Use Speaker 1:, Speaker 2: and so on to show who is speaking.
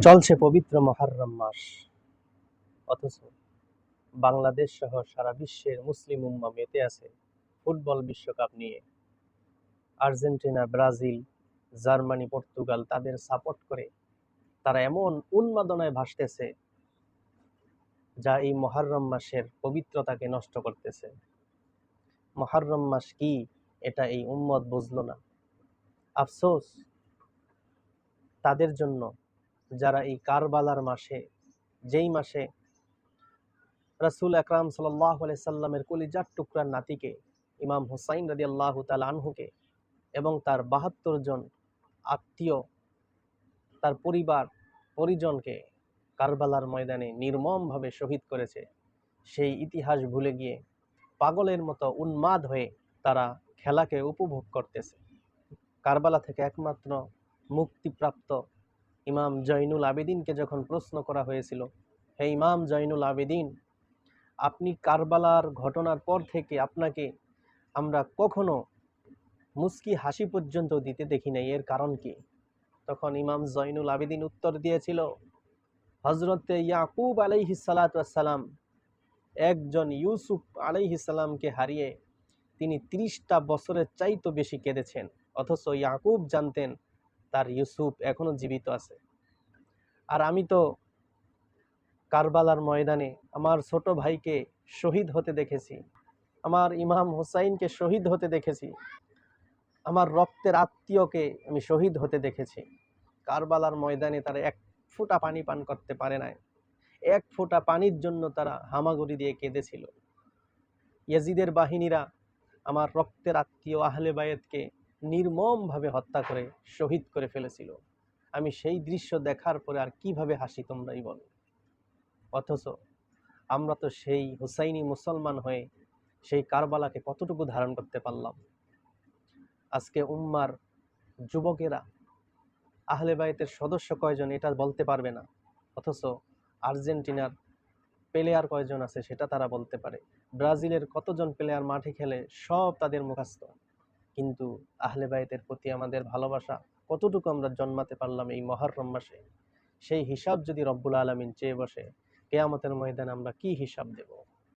Speaker 1: চলছে পবিত্র মুহররম মাস, অথচ বাংলাদেশ সহ সারা বিশ্বের মুসলিম উম্মাহ মেতে আছে ফুটবল বিশ্বকাপ নিয়ে। আর্জেন্টিনা, ব্রাজিল, জার্মানি, পর্তুগাল তাদের সাপোর্ট করে তারা এমন উন্মাদনায় ভাসতেছে যা এই মুহররম মাসের পবিত্রতাকে নষ্ট করতেছে। মুহররম মাস কি এটা এই উম্মত বুঝলো না। আফসোস তাদের জন্য যারা এই কারবালার মাসে, যেই মাসে রাসূল আকরাম সাল্লাল্লাহু আলাইহি সাল্লামের কলিজার টুকরার নাতিকে ইমাম হুসাইন রাদিয়াল্লাহু তাআলা আনহুকে এবং তার ৭২ জন আত্মীয়, তার পরিবার পরিজনকে কারবালার ময়দানে নির্মমভাবে শহীদ করেছে, সেই ইতিহাস ভুলে গিয়ে পাগলের মতো উন্মাদ হয়ে তারা খেলাকে উপভোগ করতেছে। কারবালা থেকে একমাত্র মুক্তিপ্রাপ্ত ইমাম জয়নুল আবেদিনকে যখন প্রশ্ন করা হয়েছিল, হে ইমাম জয়নুল আবেদিন, আপনি কারবালার ঘটনার পর থেকে আপনাকে আমরা কখনো মুস্কি হাসি পর্যন্ত দিতে দেখি নাই, এর কারণ কি? তখন ইমাম জয়নুল আবেদিন উত্তর দিয়েছিল, হযরতে ইয়াকুব আলাইহিস সালাতু ওয়াস সালাম একজন ইউসুফ আলাইহিস সালামকে হারিয়ে তিনি ৩০টা বছরের চাইতে বেশি কেঁদেছেন, অথচ ইয়াকুব জানতেন তার ইউসুফ এখনো জীবিত আছে। আর আমি তো কারবালার ময়দানে আমার ছোট ভাইকে শহীদ হতে দেখেছি, আমার ইমাম হুসাইনকে শহীদ হতে দেখেছি, আমার রক্তের আত্মীয়কে আমি শহীদ হতে দেখেছি। কারবালার ময়দানে তারা এক ফোঁটা পানি পান করতে পারে নাই, এক ফোঁটা পানির জন্য তারা হামাগুড়ি দিয়ে কেঁদেছিল। ইয়াজিদের বাহিনীরা আমার রক্তের আত্মীয় আহলে বায়েতকে নির্মমভাবে হত্যা করে শহীদ করে ফেলেছিল। আমি সেই দৃশ্য দেখার পরে আর কিভাবে হাসি তোমরাই বলো। অথচ আমরা তো সেই হুসাইনি মুসলমান হয়ে সেই কারবালাকে কতটুকু ধারণ করতে পারলাম। আজকে উম্মার যুবকেরা আহলে বায়েতের সদস্য কয়জন এটা বলতে পারবে না, অথচ আর্জেন্টিনার প্লেয়ার কয়জন আছে সেটা তারা বলতে পারে। ব্রাজিলের কতজন প্লেয়ার মাঠে খেলে সব তাদের মুখস্থ। কিন্তু আহলে বায়েতের প্রতি আমাদের ভালোবাসা কতটুকু আমরা জন্মাতে পারলাম এই মুহররম মাসে, সেই হিসাব যদি রব্বুল আলামিন চেয়ে বসে, কিয়ামতের ময়দানে আমরা কি হিসাব দেব?